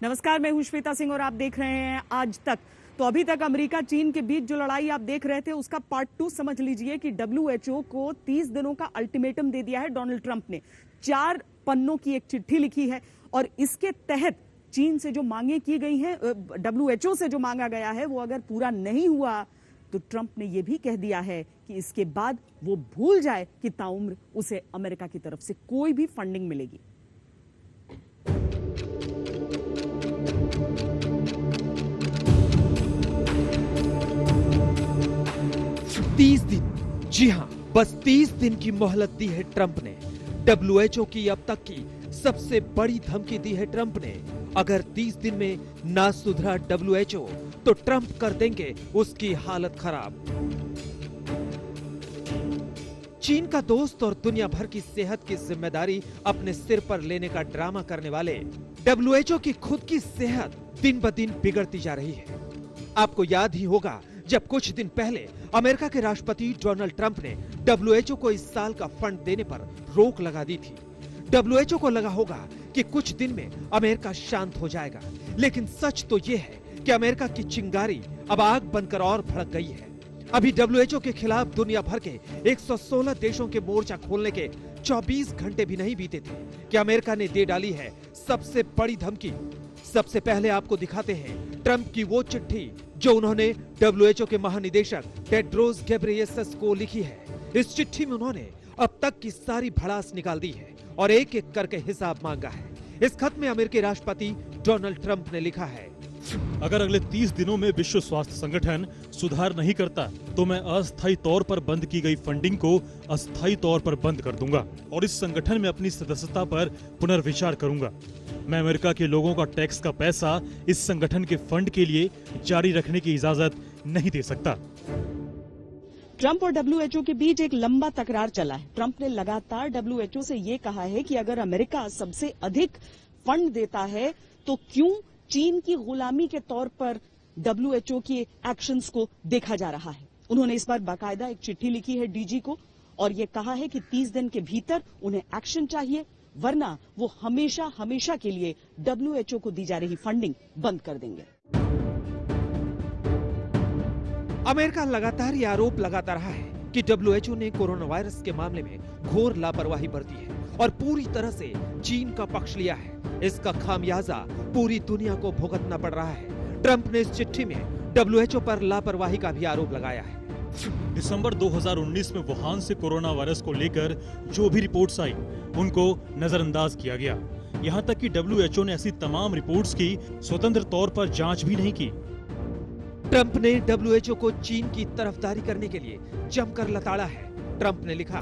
नमस्कार, मैं हूं श्वेता सिंह और आप देख रहे हैं आज तक। तो अभी तक अमेरिका चीन के बीच जो लड़ाई आप देख रहे थे उसका पार्ट 2 समझ लीजिए कि डब्ल्यूएचओ को 30 दिनों का अल्टीमेटम दे दिया है डोनाल्ड ट्रंप ने। 4 पन्नों की एक चिट्ठी लिखी है और इसके तहत चीन से जो मांगे की गई हैं, डब्ल्यूएचओ से जो मांगा गया है वो अगर पूरा नहीं हुआ तो ट्रंप ने यह भी कह दिया है कि इसके बाद वो भूल जाए कि ताउम्र उसे अमेरिका की तरफ से कोई भी फंडिंग मिलेगी। तीस दिन, जी हां, बस 30 दिन की मोहलत दी है ट्रंप ने। डब्ल्यूएचओ की अब तक की सबसे बड़ी धमकी दी है ट्रंप ने। अगर 30 दिन में ना सुधरा डब्ल्यूएचओ तो ट्रंप कर देंगे उसकी हालत खराब। चीन का दोस्त और दुनिया भर की सेहत की जिम्मेदारी अपने सिर पर लेने का ड्रामा करने वाले डब्ल्यूएचओ की खुद की सेहत दिन ब दिन बिगड़ती जा रही है। आपको याद ही होगा जब कुछ दिन पहले अमेरिका के राष्ट्रपति डोनाल्ड ट्रंप ने डब्ल्यूएचओ को इस साल का फंड देने पर रोक लगा दी थी। डब्ल्यूएचओ को लगा होगा कि कुछ दिन में अमेरिका शांत हो जाएगा, लेकिन सच तो यह है कि अमेरिका की चिंगारी अब आग बनकर और भड़क गई है। अभी डब्ल्यूएचओ के खिलाफ दुनिया भर के 116 देशों के मोर्चा खोलने के 24 घंटे भी नहीं बीते थे कि अमेरिका ने दे डाली है सबसे बड़ी धमकी। सबसे पहले आपको दिखाते हैं ट्रंप की वो चिट्ठी जो उन्होंने डब्ल्यूएचओ के महानिदेशक टेड्रोस घेब्रेयेसस को लिखी है। इस चिट्ठी में उन्होंने अब तक की सारी भड़ास निकाल दी है और एक एक करके हिसाब मांगा है। इस खत में अमेरिकी राष्ट्रपति डोनाल्ड ट्रंप ने लिखा है, अगर अगले 30 दिनों में विश्व स्वास्थ्य संगठन सुधार नहीं करता तो मैं अस्थायी तौर पर बंद की गई फंडिंग को अस्थायी तौर पर बंद कर दूंगा और इस संगठन में अपनी सदस्यता पर पुनर्विचार करूंगा। मैं अमेरिका के लोगों का टैक्स का पैसा इस संगठन के फंड के लिए जारी रखने की इजाजत नहीं दे सकता। ट्रंप और डब्ल्यूएचओ के बीच एक लंबा तकरार चला है। ट्रंप ने लगातार डब्ल्यूएचओ से ये कहा है कि अगर अमेरिका सबसे अधिक फंड देता है तो क्यों चीन की गुलामी के तौर पर डब्ल्यूएचओ के एक्शंस को देखा जा रहा है। उन्होंने इस बार बाकायदा एक चिट्ठी लिखी है डीजी को और ये कहा है कि 30 दिन के भीतर उन्हें एक्शन चाहिए, वरना वो हमेशा हमेशा के लिए डब्ल्यूएचओ को दी जा रही फंडिंग बंद कर देंगे। अमेरिका लगातार ये आरोप लगाता रहा है कि डब्ल्यूएचओ ने कोरोना वायरस के मामले में घोर लापरवाही बरती है और पूरी तरह से चीन का पक्ष लिया है। इसका खामियाजा पूरी दुनिया को भुगतना पड़ रहा है। ट्रंप ने इस चिट्ठी में डब्ल्यूएचओ पर लापरवाही का भी आरोप लगाया है। दिसंबर 2019 में वुहान से कोरोना वायरस को लेकर जो भी रिपोर्ट्स आई उनको नजरअंदाज किया गया। यहाँ तक कि डब्ल्यूएचओ ने ऐसी तमाम रिपोर्ट्स की स्वतंत्र तौर पर जांच भी नहीं की। ट्रंप ने डब्ल्यूएचओ को चीन की तरफदारी करने के लिए जमकर लताड़ा है। ट्रंप ने लिखा,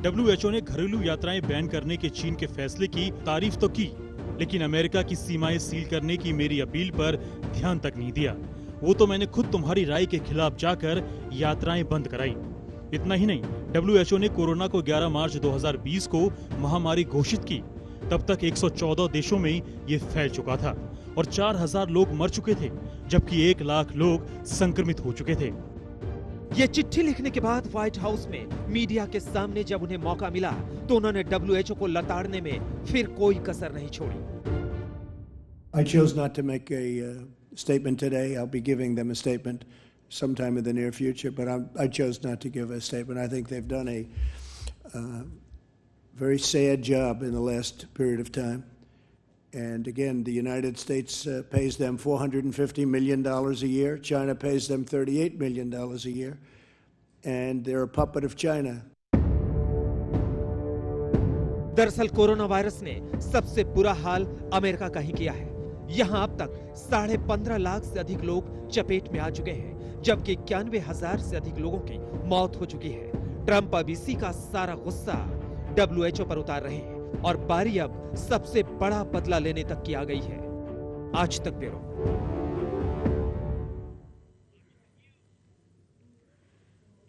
डब्ल्यूएचओ ने घरेलू यात्राएं बैन करने के चीन के फैसले की तारीफ तो की, लेकिन अमेरिका की सीमाएं सील करने की मेरी अपील पर ध्यान तक नहीं दिया। वो तो मैंने खुद तुम्हारी राय के खिलाफ जाकर यात्राएं बंद कराई। इतना ही नहीं, डब्ल्यूएचओ ने कोरोना को 11 मार्च 2020 को महामारी घोषित की। तब तक 114 देशों में ये फैल चुका था और 4000 लोग मर चुके थे, जबकि 1 लाख लोग संक्रमित हो चुके थे। ये चिट्ठी लिखने के बाद व्हाइट हाउस में मीडिया के सामने जब उन्हें मौका मिला तो उन्होंने डब्ल्यूएचओ को लताड़ने में फिर कोई कसर नहीं छोड़ी। I chose not to make a statement today. I'll be giving them a statement sometime in the near future, but I chose not to give a statement. I think they've done a very sad job in the last period of time. And again, the United States pays them $450 million a year. China pays them $38 million a year. And they're a puppet of China. दरअसल corona virus ने सबसे बुरा हाल America का ही किया है। यहाँ अब तक 15.5 लाख से अधिक लोग चपेट में आ चुके हैं, जबकि 91,000 से अधिक लोगों की मौत हो चुकी है। ट्रंप अब इसी का सारा गुस्सा डब्ल्यूएचओ पर उतार रहे हैं और बारी अब सबसे बड़ा बदला लेने तक की आ गई है। आज तक ब्यूरो।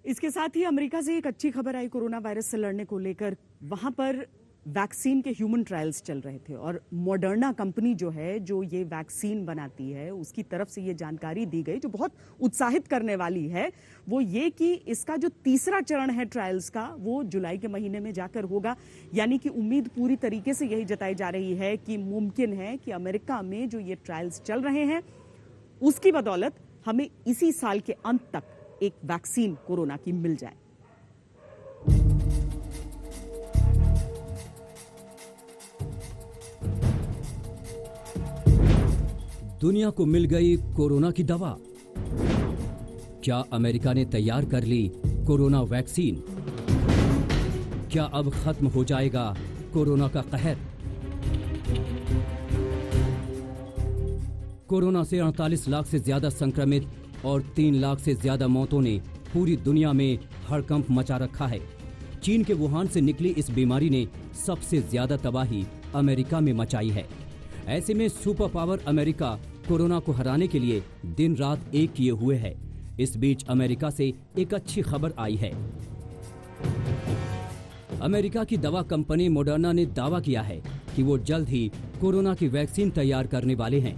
इसके साथ ही अमेरिका से एक अच्छी खबर आई कोरोना वायरस से लड़ने को लेकर। वहां पर वैक्सीन के ह्यूमन ट्रायल्स चल रहे थे और मॉडर्ना कंपनी जो है, जो ये वैक्सीन बनाती है, उसकी तरफ से ये जानकारी दी गई जो बहुत उत्साहित करने वाली है, वो ये कि इसका जो तीसरा चरण है ट्रायल्स का, वो जुलाई के महीने में जाकर होगा। यानी कि उम्मीद पूरी तरीके से यही जताई जा रही है कि मुमकिन है कि अमेरिका में जो ये ट्रायल्स चल रहे हैं उसकी बदौलत हमें इसी साल के अंत तक एक वैक्सीन कोरोना की मिल जाए। दुनिया को मिल गई कोरोना की दवा। क्या अमेरिका ने तैयार कर ली कोरोना वैक्सीन? क्या अब खत्म हो जाएगा कोरोना का कहर? कोरोना से 48 लाख से ज्यादा संक्रमित और 3 लाख से ज्यादा मौतों ने पूरी दुनिया में हड़कंप मचा रखा है। चीन के वुहान से निकली इस बीमारी ने सबसे ज्यादा तबाही अमेरिका में मचाई है। ऐसे में सुपर पावर अमेरिका कोरोना को हराने के लिए दिन रात एक किए हुए है। इस बीच अमेरिका से एक अच्छी खबर आई है। अमेरिका की दवा कंपनी मॉडर्ना ने दावा किया है कि वो जल्द ही कोरोना की वैक्सीन तैयार करने वाले हैं।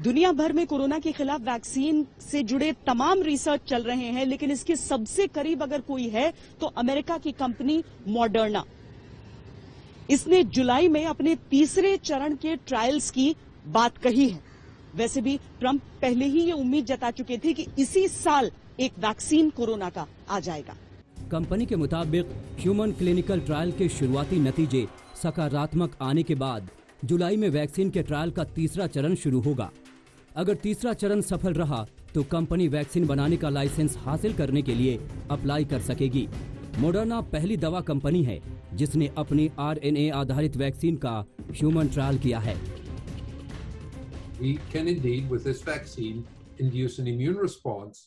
दुनिया भर में कोरोना के खिलाफ वैक्सीन से जुड़े तमाम रिसर्च चल रहे हैं, लेकिन इसके सबसे करीब अगर कोई है तो अमेरिका की कंपनी मॉडर्ना। इसने जुलाई में अपने तीसरे चरण के ट्रायल्स की बात कही है। वैसे भी ट्रंप पहले ही ये उम्मीद जता चुके थे कि इसी साल एक वैक्सीन कोरोना का आ जाएगा। कंपनी के मुताबिक ह्यूमन क्लिनिकल ट्रायल के शुरुआती नतीजे सकारात्मक आने के बाद जुलाई में वैक्सीन के ट्रायल का तीसरा चरण शुरू होगा। अगर तीसरा चरण सफल रहा तो कंपनी वैक्सीन बनाने का लाइसेंस हासिल करने के लिए अप्लाई कर सकेगी। मॉडर्ना पहली दवा कंपनी है जिसने अपनी RNA आधारित वैक्सीन का ह्यूमन ट्रायल किया है। We can indeed, with this vaccine, induce an immune response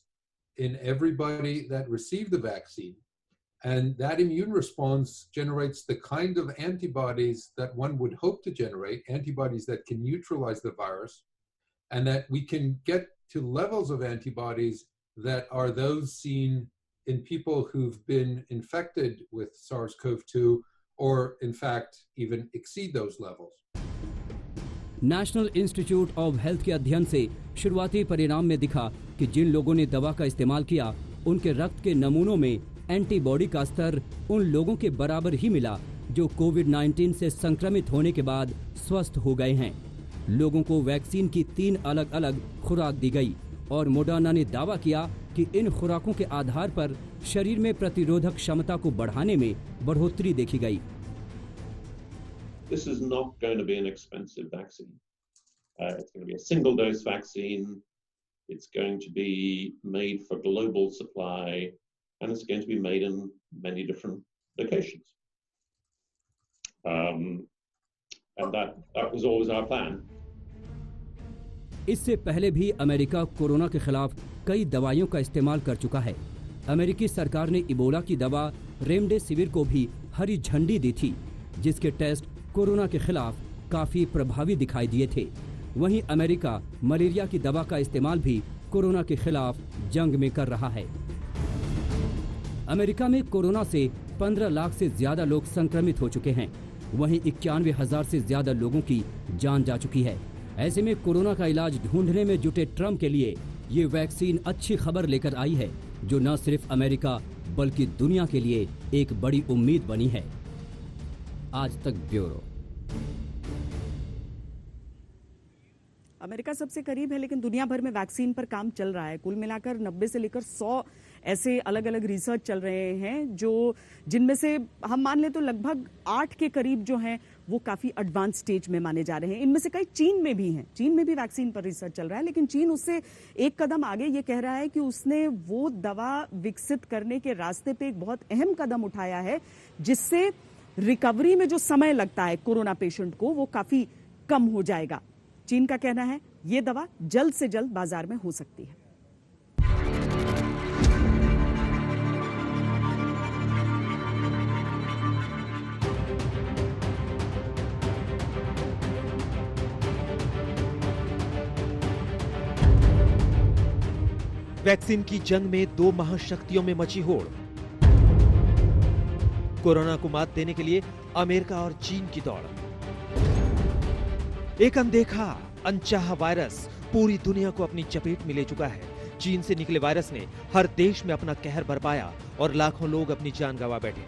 in everybody that received the vaccine. And that immune response generates the kind of antibodies that one would hope to generate, antibodies that can neutralize the virus, and that we can get to levels of antibodies that are those seen in people who've been infected with SARS-CoV-2, or in fact, even exceed those levels. National institute of health के अध्ययन से शुरुआती परिणाम में दिखा कि जिन लोगों ने दवा का इस्तेमाल किया उनके रक्त के नमूनों में एंटीबॉडी का स्तर उन लोगों के बराबर ही मिला जो कोविड-19 से संक्रमित होने के बाद स्वस्थ हो गए हैं। लोगों को वैक्सीन की 3 अलग अलग खुराक दी गई और मॉडर्ना ने दावा किया कि इन खुराकों के आधार पर शरीर में प्रतिरोधक क्षमता को बढ़ाने में बढ़ोतरी देखी गई। This is not going to be an expensive vaccine. It's going to be a single-dose vaccine. It's going to be made for global supply, and it's going to be made in many different locations. And that was always our plan. इससे पहले भी America corona के खिलाफ कई दवाइयों का इस्तेमाल कर चुका है। अमेरिकी सरकार ने इबोला की दवा रेमडेसिविर को भी हरी झंडी दी थी, जिसके टेस्ट कोरोना के खिलाफ काफी प्रभावी दिखाई दिए थे। वहीं अमेरिका मलेरिया की दवा का इस्तेमाल भी कोरोना के खिलाफ जंग में कर रहा है। अमेरिका में कोरोना से 15 लाख से ज्यादा लोग संक्रमित हो चुके हैं। वहीं 91,000 से ज्यादा लोगों की जान जा चुकी है। ऐसे में कोरोना का इलाज ढूंढने में जुटे ट्रंप के लिए ये वैक्सीन अच्छी खबर लेकर आई है, जो न सिर्फ अमेरिका बल्कि दुनिया के लिए एक बड़ी उम्मीद बनी है। आज तक ब्यूरो। अमेरिका सबसे करीब है, लेकिन दुनिया भर में वैक्सीन पर काम चल रहा है। कुल मिलाकर 90 से लेकर 100 ऐसे अलग अलग रिसर्च चल रहे हैं, जो जिनमें से हम मान ले तो लगभग 8 के करीब जो हैं वो काफी एडवांस स्टेज में माने जा रहे हैं। इनमें से कई चीन में भी हैं। चीन में भी वैक्सीन पर रिसर्च चल रहा है, लेकिन चीन उससे एक कदम आगे ये कह रहा है कि उसने वो दवा विकसित करने के रास्ते पे एक बहुत अहम कदम उठाया है, जिससे रिकवरी में जो समय लगता है कोरोना पेशेंट को, वो काफी कम हो जाएगा। चीन का कहना है ये दवा जल्द से जल्द बाजार में हो सकती है। वैक्सीन की जंग में 2 महाशक्तियों में मची होड़। कोरोना को मात देने के लिए अमेरिका और चीन की दौड़। एक अनदेखा अनचाहा वायरस पूरी दुनिया को अपनी चपेट में ले चुका है। चीन से निकले वायरस ने हर देश में अपना कहर बरपाया और लाखों लोग अपनी जान गंवा बैठे।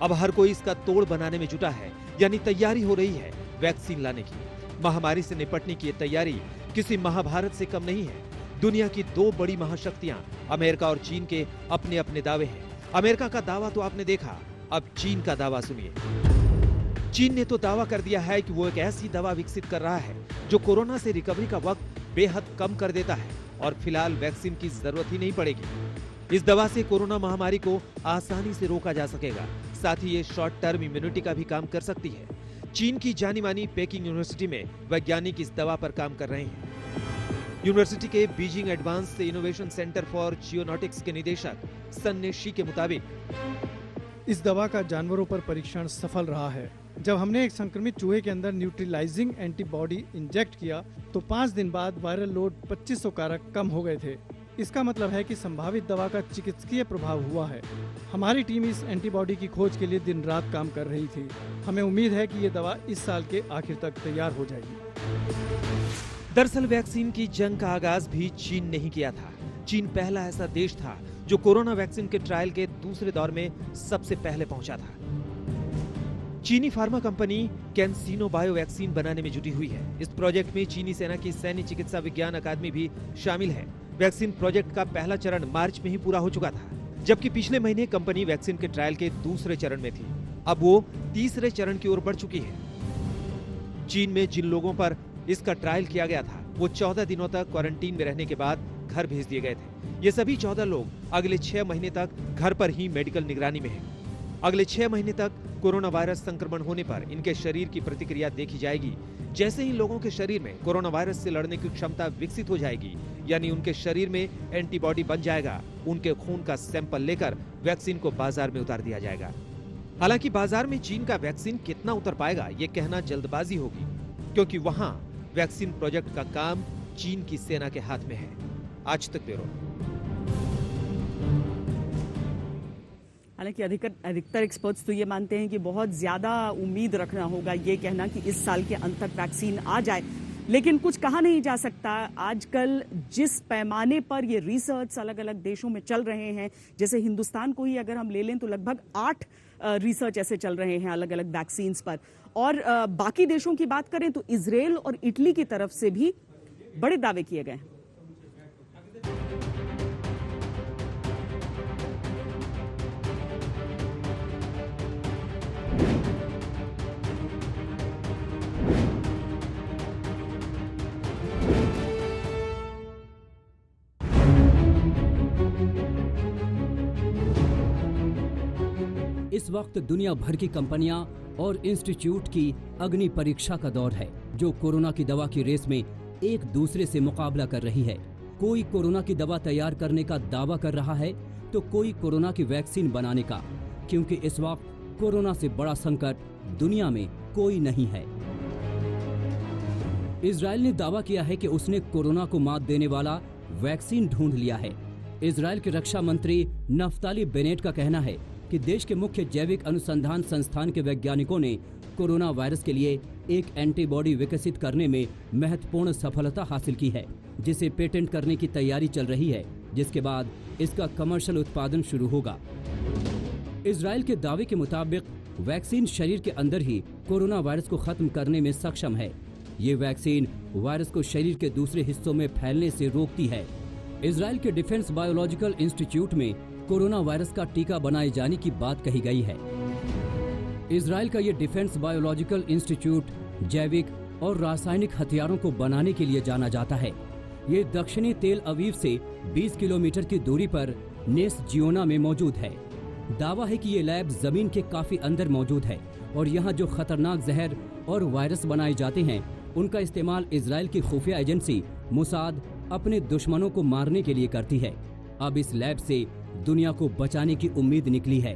अब हर कोई इसका तोड़ बनाने में जुटा है, यानी तैयारी हो रही है वैक्सीन लाने की। महामारी से निपटने की ये तैयारी किसी महाभारत से कम नहीं है। दुनिया की दो बड़ी महाशक्तियां अमेरिका और चीन के अपने अपने दावे हैं। अमेरिका का दावा तो आपने देखा, अब चीन का दावा सुनिए। चीन ने तो दावा कर दिया है कि वो एक ऐसी दवा विकसित कर रहा है जो कोरोना से रिकवरी का वक्त बेहद कम कर देता है और फिलहाल वैक्सीन की जरूरत ही नहीं पड़ेगी। इस दवा से कोरोना महामारी को आसानी से रोका जा सकेगा। साथ ही ये शॉर्ट टर्म इम्यूनिटी का भी काम कर सकती है। चीन की जानी मानी पेकिंग यूनिवर्सिटी में वैज्ञानिक इस दवा पर काम कर रहे हैं। यूनिवर्सिटी के Beijing advanced innovation center for geonautics के निदेशक सन्ने शी के मुताबिक इस दवा का जानवरों पर परीक्षण सफल रहा है। जब हमने एक संक्रमित चूहे के अंदर न्यूट्रलाइजिंग एंटीबॉडी इंजेक्ट किया तो 5 दिन बाद वायरल लोड 2500 कारक कम हो गए थे। इसका मतलब है कि संभावित दवा का चिकित्सकीय प्रभाव हुआ है। हमारी टीम इस एंटीबॉडी की खोज के लिए दिन रात काम कर रही थी। हमें उम्मीद है कि ये दवा इस साल के आखिर तक तैयार हो जाएगी। दरअसल वैक्सीन की जंग का आगाज भी चीन ने ही किया था। चीन पहला ऐसा देश था जो कोरोना वैक्सीन के ट्रायल के दूसरे दौर में सबसे पहले पहुंचा था। चीनी pharma company CanSino bio vaccine बनाने में जुटी हुई है। इस प्रोजेक्ट में चीनी सेना की सैन्य चिकित्सा विज्ञान अकादमी भी शामिल है। वैक्सीन प्रोजेक्ट का पहला चरण मार्च में ही पूरा हो चुका था, जबकि पिछले महीने कंपनी वैक्सीन के ट्रायल के दूसरे चरण में थी। अब वो तीसरे चरण की ओर बढ़ चुकी है। चीन में जिन लोगों पर इसका ट्रायल किया गया था वो 14 दिनों तक क्वारंटीन में रहने के बाद घर भेज दिए गए थे। ये सभी 14 लोग अगले 6 महीने तक घर पर ही मेडिकल निगरानी में हैं। अगले 6 महीने तक कोरोना वायरस संक्रमण होने पर इनके शरीर की प्रतिक्रिया देखी जाएगी। जैसे ही लोगों के शरीर में कोरोना वायरस से लड़ने की क्षमता विकसित हो जाएगी, यानी उनके शरीर में एंटीबॉडी बन जाएगा, उनके खून का सैंपल लेकर वैक्सीन को बाजार में उतार दिया जाएगा। हालांकि बाजार में चीन का वैक्सीन कितना उतर पाएगा ये कहना जल्दबाजी होगी, क्योंकि वहां वैक्सीन प्रोजेक्ट का काम चीन की सेना के हाथ में है। आज तक ब्यूरो। हालांकि अधिकतर एक्सपर्ट्स तो ये मानते हैं कि बहुत ज्यादा उम्मीद रखना होगा ये कहना कि इस साल के अंत तक वैक्सीन आ जाए, लेकिन कुछ कहा नहीं जा सकता। आजकल जिस पैमाने पर ये रिसर्च अलग अलग देशों में चल रहे हैं, जैसे हिंदुस्तान को ही अगर हम ले लें तो लगभग 8 रिसर्च ऐसे चल रहे हैं अलग अलग वैक्सीन्स पर, और बाकी देशों की बात करें तो इजराइल और इटली की तरफ से भी बड़े दावे किए गए। इस वक्त दुनिया भर की कंपनियां और इंस्टीट्यूट की अग्नि परीक्षा का दौर है, जो कोरोना की दवा की रेस में एक दूसरे से मुकाबला कर रही है। कोई कोरोना की दवा तैयार करने का दावा कर रहा है तो कोई कोरोना की वैक्सीन बनाने का, क्योंकि इस वक्त कोरोना से बड़ा संकट दुनिया में कोई नहीं है। इजराइल ने दावा किया है कि उसने कोरोना को मात देने वाला वैक्सीन ढूंढ लिया है। इजराइल के रक्षा मंत्री नफ्ताली बेनेट का कहना है कि देश के मुख्य जैविक अनुसंधान संस्थान के वैज्ञानिकों ने कोरोना वायरस के लिए एक एंटीबॉडी विकसित करने में महत्वपूर्ण सफलता हासिल की है, जिसे पेटेंट करने की तैयारी चल रही है, जिसके बाद इसका कमर्शियल उत्पादन शुरू होगा। इजराइल के दावे के मुताबिक वैक्सीन शरीर के अंदर ही कोरोना वायरस को खत्म करने में सक्षम है। ये वैक्सीन वायरस को शरीर के दूसरे हिस्सों में फैलने से रोकती है। इजराइल के डिफेंस बायोलॉजिकल इंस्टीट्यूट में कोरोना वायरस का टीका बनाए जाने की बात कही गई है। इजराइल का ये डिफेंस बायोलॉजिकल इंस्टीट्यूट जैविक और रासायनिक हथियारों को बनाने के लिए जाना जाता है। ये दक्षिणी तेल अवीव से 20 किलोमीटर की दूरी पर नेस जियोना में मौजूद है। दावा है कि ये लैब जमीन के काफी अंदर मौजूद है और यहाँ जो खतरनाक जहर और वायरस बनाए जाते हैं उनका इस्तेमाल इजराइल की खुफिया एजेंसी मुसाद अपने दुश्मनों को मारने के लिए करती है। अब इस लैब से दुनिया को बचाने की उम्मीद निकली है।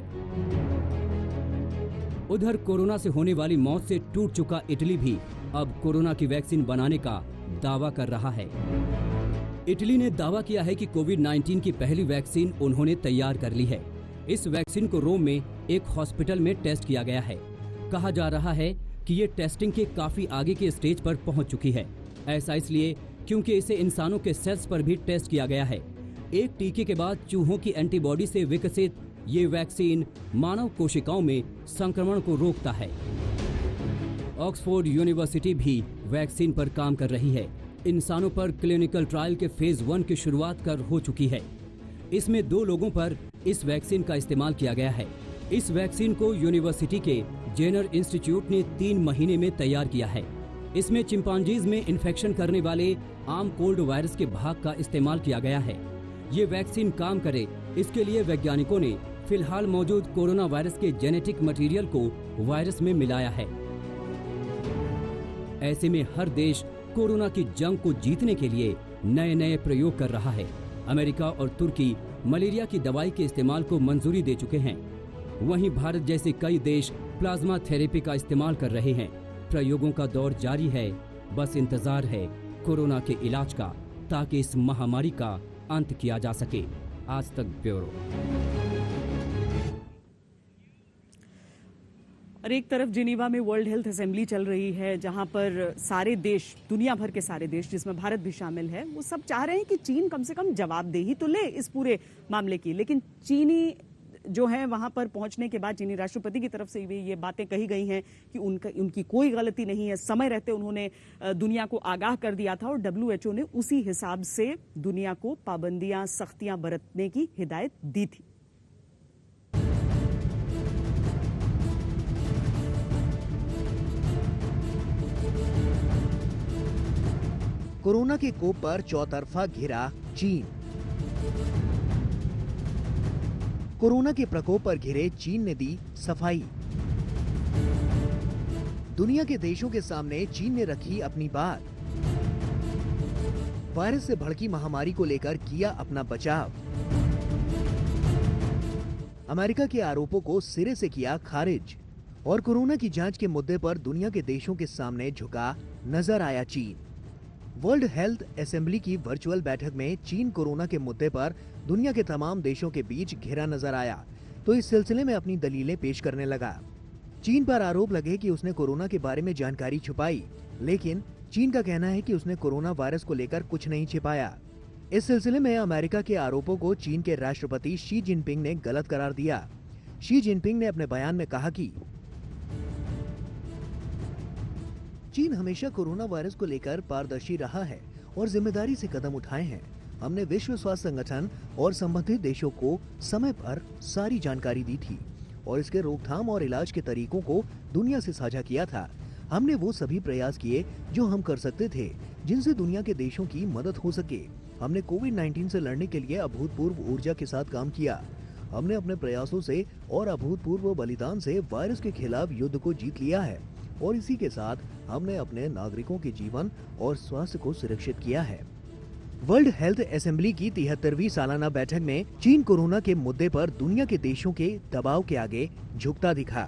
उधर कोरोना से होने वाली मौत से टूट चुका इटली भी अब कोरोना की वैक्सीन बनाने का दावा कर रहा है। इटली ने दावा किया है कि कोविड-19 की पहली वैक्सीन उन्होंने तैयार कर ली है। इस वैक्सीन को रोम में एक हॉस्पिटल में टेस्ट किया गया है। कहा जा रहा है कि ये टेस्टिंग के काफी आगे के स्टेज पर पहुंच चुकी है। ऐसा इसलिए क्योंकि इसे इंसानों के सेल्स पर भी टेस्ट किया गया है। एक टीके के बाद चूहों की एंटीबॉडी से विकसित ये वैक्सीन मानव कोशिकाओं में संक्रमण को रोकता है। ऑक्सफोर्ड यूनिवर्सिटी भी वैक्सीन पर काम कर रही है। इंसानों पर क्लिनिकल ट्रायल के फेज 1 की शुरुआत कर हो चुकी है। इसमें 2 लोगों पर इस वैक्सीन का इस्तेमाल किया गया है। इस वैक्सीन को यूनिवर्सिटी के जेनर इंस्टीट्यूट ने 3 महीने में तैयार किया है। इसमें चिंपांजीज में इन्फेक्शन करने वाले आम कोल्ड वायरस के भाग का इस्तेमाल किया गया है। ये वैक्सीन काम करे, इसके लिए वैज्ञानिकों ने फिलहाल मौजूद कोरोना वायरस के जेनेटिक मटेरियल को वायरस में मिलाया है। ऐसे में हर देश कोरोना की जंग को जीतने के लिए नए नए प्रयोग कर रहा है। अमेरिका और तुर्की मलेरिया की दवाई के इस्तेमाल को मंजूरी दे चुके हैं। वहीं भारत जैसे कई देश प्लाज्मा थेरेपी का इस्तेमाल कर रहे हैं। प्रयोगों का दौर जारी है। बस इंतजार है कोरोना के इलाज का, ताकि इस महामारी का अंत किया जा सके। आज तक ब्यूरो। और एक तरफ जिनीवा में वर्ल्ड हेल्थ असेंबली चल रही है, जहां पर सारे देश, दुनिया भर के सारे देश जिसमें भारत भी शामिल है, वो सब चाह रहे हैं कि चीन कम से कम जवाबदेही तो ले इस पूरे मामले की। लेकिन चीनी जो है वहां पर पहुंचने के बाद चीनी राष्ट्रपति की तरफ से ये बातें कही गई हैं कि उनकी कोई गलती नहीं है। समय रहते उन्होंने दुनिया को आगाह कर दिया था और WHO ने उसी हिसाब से दुनिया को पाबंदियां, सख्तियां बरतने की हिदायत दी थी। कोरोना के कोप पर चौतरफा घिरा चीन। कोरोना के प्रकोप पर घिरे चीन ने दी सफाई। दुनिया के देशों के सामने चीन ने रखी अपनी बात। वायरस से भड़की महामारी को लेकर किया अपना बचाव। अमेरिका के आरोपों को सिरे से किया खारिज और कोरोना की जांच के मुद्दे पर दुनिया के देशों के सामने झुका नजर आया चीन। वर्ल्ड हेल्थ असेंबली की वर्चुअल बैठक में चीन कोरोना के मुद्दे पर दुनिया के तमाम देशों के बीच घिरा नजर आया, तो इस सिलसिले में अपनी दलीलें पेश करने लगा। चीन पर आरोप लगे कि उसने कोरोना के बारे में जानकारी छुपाई, लेकिन चीन का कहना है कि उसने कोरोना वायरस को लेकर कुछ नहीं छिपाया। इस सिलसिले में अमेरिका के आरोपों को चीन के राष्ट्रपति शी जिनपिंग ने गलत करार दिया। शी जिनपिंग ने अपने बयान में कहा कि चीन हमेशा कोरोना वायरस को लेकर पारदर्शी रहा है और जिम्मेदारी से कदम उठाए हैं। हमने विश्व स्वास्थ्य संगठन और संबंधित देशों को समय पर सारी जानकारी दी थी और इसके रोकथाम और इलाज के तरीकों को दुनिया से साझा किया था। हमने वो सभी प्रयास किए जो हम कर सकते थे, जिनसे दुनिया के देशों की मदद हो सके। हमने कोविड-19 से लड़ने के लिए अभूतपूर्व ऊर्जा के साथ काम किया। हमने अपने प्रयासों से और अभूतपूर्व बलिदान से वायरस के खिलाफ युद्ध को जीत लिया है और इसी के साथ हमने अपने नागरिकों के जीवन और स्वास्थ्य को सुरक्षित किया है। वर्ल्ड हेल्थ असेंबली की 73वीं सालाना बैठक में चीन कोरोना के मुद्दे पर दुनिया के देशों के दबाव के आगे झुकता दिखा।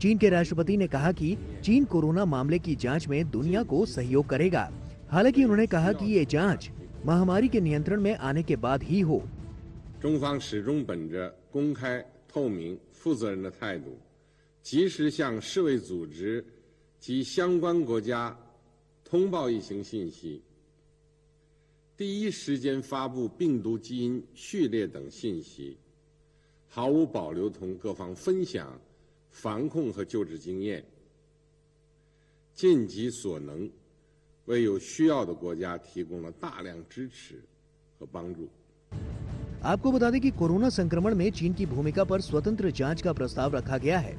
चीन के राष्ट्रपति ने कहा कि चीन कोरोना मामले की जांच में दुनिया को सहयोग करेगा। हालांकि उन्होंने कहा कि ये जांच महामारी के नियंत्रण में आने के बाद ही हो। 中方始终本着公开、透明、负责任的态度，及时向世卫组织及相关国家通报疫情信息，第一时间发布病毒基因序列等信息，毫无保留同各方分享防控和救治经验，尽己所能，为有需要的国家提供了大量支持和帮助。 आपको बता दें कि कोरोना संक्रमण में चीन की भूमिका पर स्वतंत्र जांच का प्रस्ताव रखा गया है।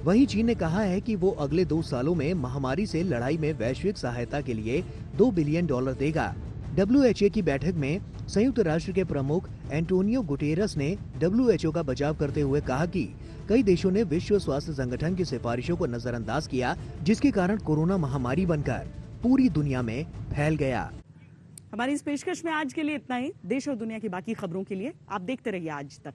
वहीं चीन ने कहा है कि वो अगले 2 सालों में महामारी से लड़ाई में वैश्विक सहायता के लिए $2 बिलियन देगा। WHO की बैठक में संयुक्त राष्ट्र के प्रमुख एंटोनियो गुटेरस ने WHO का बचाव करते हुए कहा कि कई देशों ने विश्व स्वास्थ्य संगठन की सिफारिशों को नजरअंदाज किया, जिसके कारण कोरोना महामारी बनकर पूरी दुनिया में फैल गया। हमारी इस पेशकश में आज के लिए इतना ही। देश और दुनिया की बाकी खबरों के लिए आप देखते रहिए आज तक।